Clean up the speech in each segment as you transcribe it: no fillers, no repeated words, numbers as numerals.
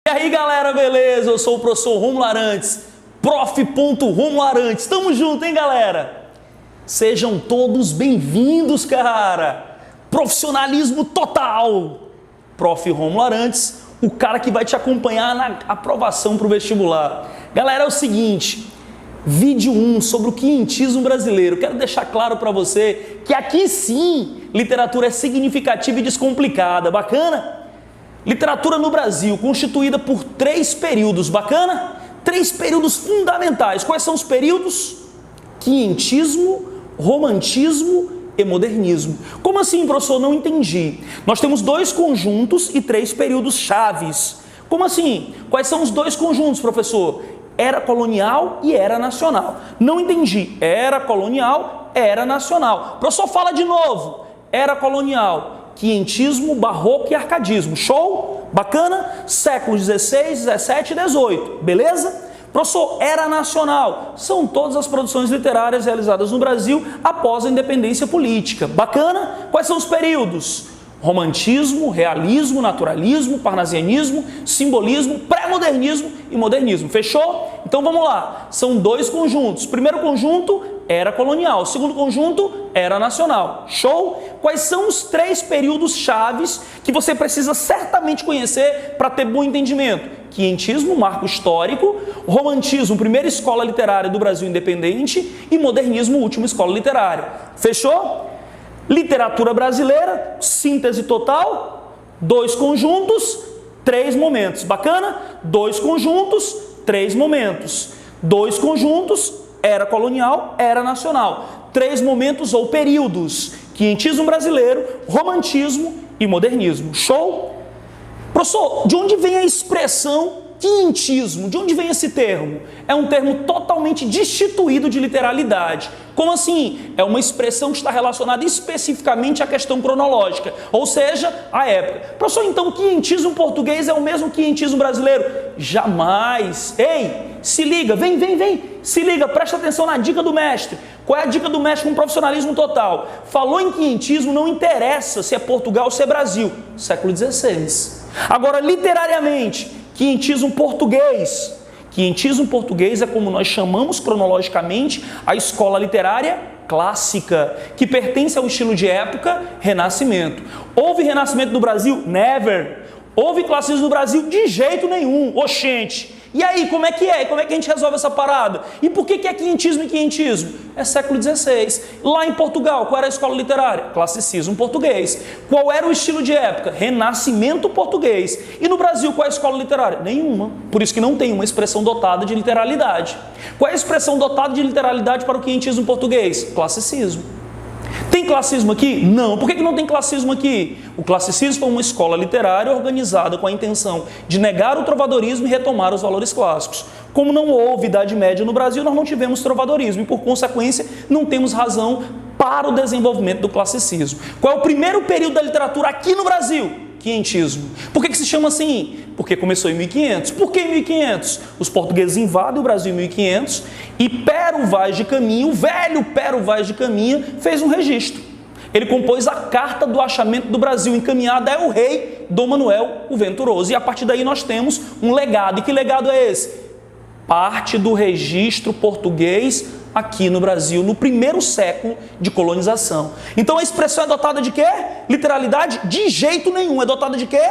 E aí galera, beleza? Eu sou o professor Rômulo Arantes, prof.Rômulo Arantes. Tamo junto, hein galera? Sejam todos bem-vindos, cara! Profissionalismo total! Prof. Rômulo Arantes, o cara que vai te acompanhar na aprovação para o vestibular. Galera, é o seguinte, vídeo 1 sobre o quientismo brasileiro. Quero deixar claro para você que aqui sim, literatura é significativa e descomplicada. Bacana? Literatura no Brasil, constituída por 3 períodos, bacana? 3 períodos fundamentais. Quais são os períodos? Quientismo, romantismo e modernismo. Como assim, professor? Não entendi. Nós temos 2 conjuntos e 3 períodos chaves. Como assim? Quais são os 2 conjuntos, professor? Era colonial e era nacional. Não entendi. Era colonial, era nacional. Professor, fala de novo. Era colonial, quientismo, barroco e arcadismo. Show? Bacana? Séculos 16, 17 e 18. Beleza? Professor, era nacional. São todas as produções literárias realizadas no Brasil após a independência política. Bacana? Quais são os períodos? Romantismo, realismo, naturalismo, parnasianismo, simbolismo, pré-modernismo e modernismo. Fechou? Então vamos lá. São 2 conjuntos. Primeiro conjunto, era colonial. Segundo conjunto, era nacional. Show? Quais são os 3 períodos chaves que você precisa certamente conhecer para ter bom entendimento? Quientismo, marco histórico, romantismo, primeira escola literária do Brasil independente e modernismo, última escola literária. Fechou? Literatura brasileira, síntese total, 2 conjuntos, 3 momentos. Bacana? 2 conjuntos, 3 momentos. 2 conjuntos, era colonial, era nacional. 3 momentos ou períodos. Quientismo brasileiro, romantismo e modernismo. Show? Professor, de onde vem a expressão quientismo? De onde vem esse termo? É um termo totalmente destituído de literalidade. Como assim? É uma expressão que está relacionada especificamente à questão cronológica, ou seja, à época. Professor, então o quientismo português é o mesmo quientismo brasileiro? Jamais! Ei, se liga, vem, se liga, presta atenção na dica do mestre. Qual é a dica do mestre com profissionalismo total? Falou em quientismo, não interessa se é Portugal ou se é Brasil. Século XVI. Agora, literariamente, quientismo português. Quientismo português é como nós chamamos cronologicamente a escola literária clássica, que pertence ao estilo de época Renascimento. Houve Renascimento no Brasil? Never. Houve classicismo no Brasil? De jeito nenhum. Oxente. E aí, como é que é? Como é que a gente resolve essa parada? E por que é quientismo e quientismo? É século XVI. Lá em Portugal, qual era a escola literária? Classicismo português. Qual era o estilo de época? Renascimento português. E no Brasil, qual é a escola literária? Nenhuma. Por isso que não tem uma expressão dotada de literalidade. Qual é a expressão dotada de literalidade para o quientismo português? Classicismo. Tem classicismo aqui? Não. Por que não tem classicismo aqui? O classicismo foi uma escola literária organizada com a intenção de negar o trovadorismo e retomar os valores clássicos. Como não houve Idade Média no Brasil, nós não tivemos trovadorismo e, por consequência, não temos razão para o desenvolvimento do classicismo. Qual é o primeiro período da literatura aqui no Brasil? Quientismo. Por que se chama assim? Porque começou em 1500. Por que em 1500? Os portugueses invadem o Brasil em 1500 e Pero Vaz de Caminha, o velho Pero Vaz de Caminha, fez um registro. Ele compôs a Carta do Achamento do Brasil, encaminhada ao rei Dom Manuel o Venturoso. E a partir daí nós temos um legado. E que legado é esse? Parte do registro português aqui no Brasil, no primeiro século de colonização. Então a expressão é dotada de quê? Literalidade? De jeito nenhum. É dotada de quê?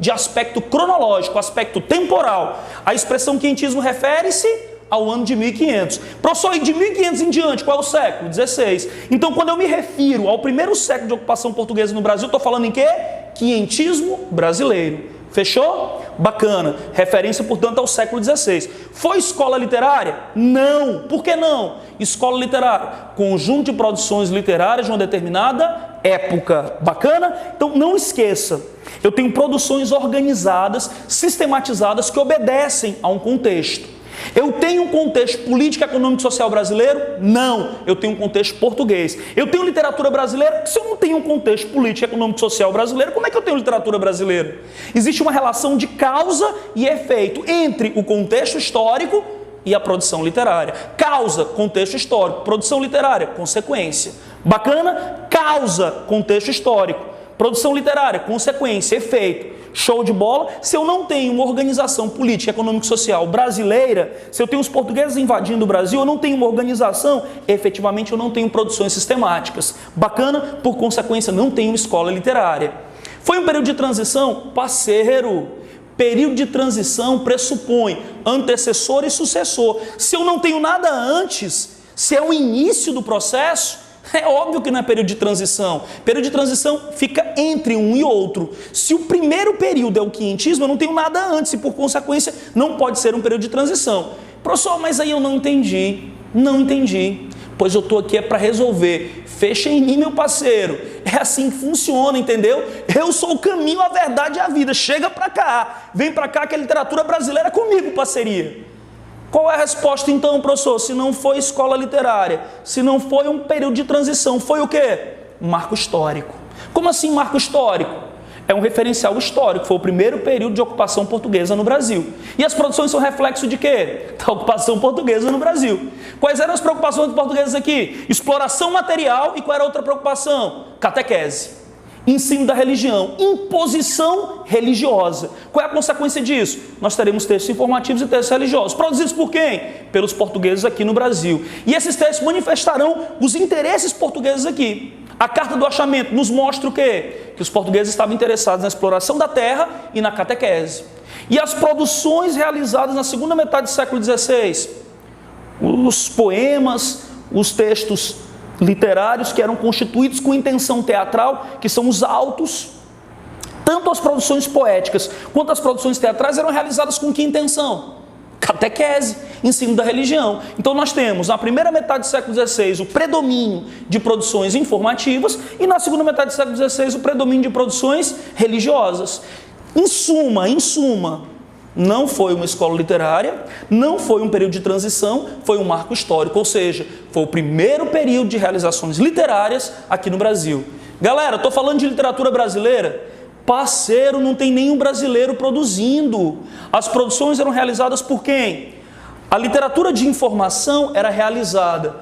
De aspecto cronológico, aspecto temporal. A expressão quientismo refere-se ao ano de 1500. Professor, e de 1500 em diante, qual é o século? 16. Então, quando eu me refiro ao primeiro século de ocupação portuguesa no Brasil, estou falando em quê? Quientismo brasileiro. Fechou? Bacana. Referência, portanto, ao século XVI. Foi escola literária? Não. Por que não? Escola literária, conjunto de produções literárias de uma determinada época. Bacana? Então, não esqueça. Eu tenho produções organizadas, sistematizadas, que obedecem a um contexto. Eu tenho um contexto político, econômico e social brasileiro? Não. Eu tenho um contexto português. Eu tenho literatura brasileira? Se eu não tenho um contexto político, econômico e social brasileiro, como é que eu tenho literatura brasileira? Existe uma relação de causa e efeito entre o contexto histórico e a produção literária. Causa, contexto histórico. Produção literária, consequência. Bacana? Causa, contexto histórico. Produção literária, consequência, efeito. Show de bola. Se eu não tenho uma organização política, econômica e social brasileira, se eu tenho os portugueses invadindo o Brasil, eu não tenho uma organização, efetivamente eu não tenho produções sistemáticas. Bacana? Por consequência, não tenho escola literária. Foi um período de transição? Parceiro, período de transição pressupõe antecessor e sucessor. Se eu não tenho nada antes, se é o início do processo, é óbvio que não é período de transição. Período de transição fica entre um e outro. Se o primeiro período é o quinhentismo, eu não tenho nada antes e, por consequência, não pode ser um período de transição. Professor, mas aí eu não entendi. Não entendi. Pois eu estou aqui para resolver. Fecha em mim, meu parceiro. É assim que funciona, entendeu? Eu sou o caminho, a verdade e a vida. Chega para cá. Vem para cá que a literatura brasileira é comigo, parceria. Qual é a resposta então, professor? Se não foi escola literária, se não foi um período de transição, foi o quê? Um marco histórico. Como assim marco histórico? É um referencial histórico, foi o primeiro período de ocupação portuguesa no Brasil. E as produções são reflexo de quê? Da ocupação portuguesa no Brasil. Quais eram as preocupações portuguesas aqui? Exploração material e qual era a outra preocupação? Catequese. Ensino da religião, imposição religiosa. Qual é a consequência disso? Nós teremos textos informativos e textos religiosos. Produzidos por quem? Pelos portugueses aqui no Brasil. E esses textos manifestarão os interesses portugueses aqui. A Carta do Achamento nos mostra o quê? Que os portugueses estavam interessados na exploração da terra e na catequese. E as produções realizadas na segunda metade do século XVI, os poemas, os textos literários que eram constituídos com intenção teatral, que são os autos, tanto as produções poéticas quanto as produções teatrais eram realizadas com que intenção? Catequese, ensino da religião. Então nós temos na primeira metade do século XVI o predomínio de produções informativas e na segunda metade do século XVI o predomínio de produções religiosas. Em suma, não foi uma escola literária, não foi um período de transição, foi um marco histórico, ou seja, foi o primeiro período de realizações literárias aqui no Brasil. Galera, estou falando de literatura brasileira? Parceiro, não tem nenhum brasileiro produzindo. As produções eram realizadas por quem? A literatura de informação era realizada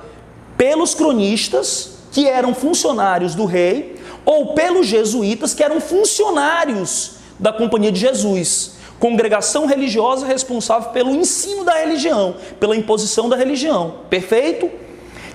pelos cronistas, que eram funcionários do rei, ou pelos jesuítas, que eram funcionários da Companhia de Jesus. Congregação religiosa responsável pelo ensino da religião, pela imposição da religião. Perfeito?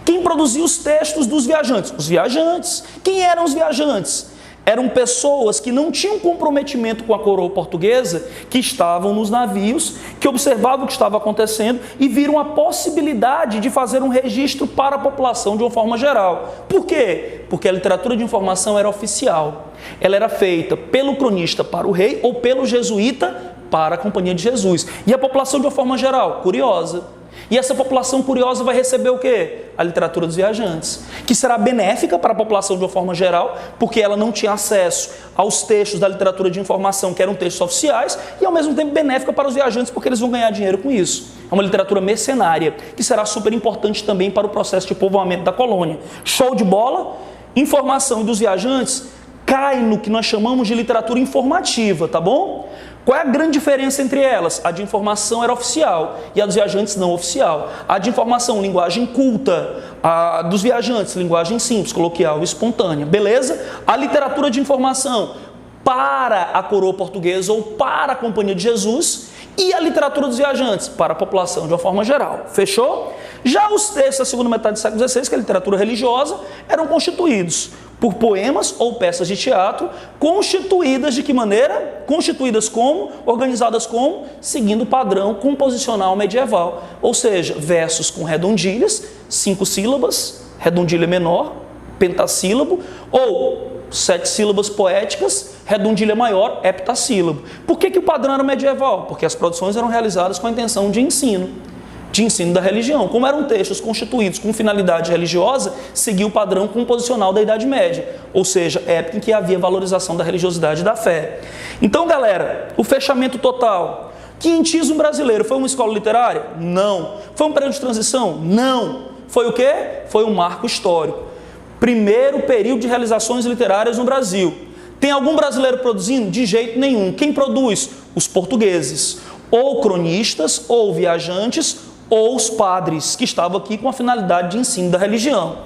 Quem produzia os textos dos viajantes? Os viajantes. Quem eram os viajantes? Eram pessoas que não tinham comprometimento com a coroa portuguesa, que estavam nos navios, que observavam o que estava acontecendo e viram a possibilidade de fazer um registro para a população de uma forma geral. Por quê? Porque a literatura de informação era oficial. Ela era feita pelo cronista para o rei ou pelo jesuíta para a Companhia de Jesus. E a população de uma forma geral, curiosa. E essa população curiosa vai receber o quê? A literatura dos viajantes, que será benéfica para a população de uma forma geral, porque ela não tinha acesso aos textos da literatura de informação, que eram textos oficiais, e ao mesmo tempo benéfica para os viajantes, porque eles vão ganhar dinheiro com isso. É uma literatura mercenária, que será super importante também para o processo de povoamento da colônia. Show de bola? Informação dos viajantes cai no que nós chamamos de literatura informativa, tá bom? Qual é a grande diferença entre elas? A de informação era oficial e a dos viajantes não oficial. A de informação, linguagem culta. A dos viajantes, linguagem simples, coloquial e espontânea. Beleza? A literatura de informação para a coroa portuguesa ou para a Companhia de Jesus e a literatura dos viajantes para a população de uma forma geral. Fechou? Já os textos da segunda metade do século XVI, que é a literatura religiosa, eram constituídos por poemas ou peças de teatro, constituídas de que maneira? Constituídas como? Organizadas como? Seguindo o padrão composicional medieval. Ou seja, versos com redondilhas, 5 sílabas, redondilha menor, pentassílabo, ou 7 sílabas poéticas, redondilha maior, heptassílabo. Por que o padrão era medieval? Porque as produções eram realizadas com a intenção de ensino da religião. Como eram textos constituídos com finalidade religiosa, seguia o padrão composicional da Idade Média, ou seja, época em que havia valorização da religiosidade e da fé. Então, galera, o fechamento total. Quinhentismo brasileiro foi uma escola literária? Não. Foi um período de transição? Não. Foi o quê? Foi um marco histórico. Primeiro período de realizações literárias no Brasil. Tem algum brasileiro produzindo? De jeito nenhum. Quem produz? Os portugueses. Ou cronistas, ou viajantes, ou os padres, que estavam aqui com a finalidade de ensino da religião.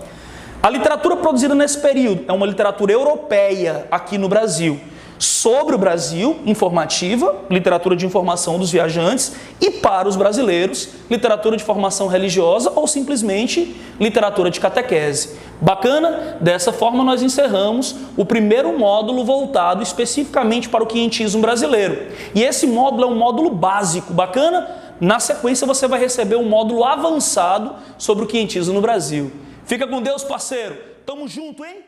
A literatura produzida nesse período é uma literatura europeia aqui no Brasil, sobre o Brasil, informativa, literatura de informação dos viajantes, e para os brasileiros, literatura de formação religiosa ou simplesmente literatura de catequese. Bacana? Dessa forma nós encerramos o primeiro módulo voltado especificamente para o quientismo brasileiro. E esse módulo é um módulo básico, bacana? Na sequência você vai receber um módulo avançado sobre o quientismo no Brasil. Fica com Deus, parceiro. Tamo junto, hein?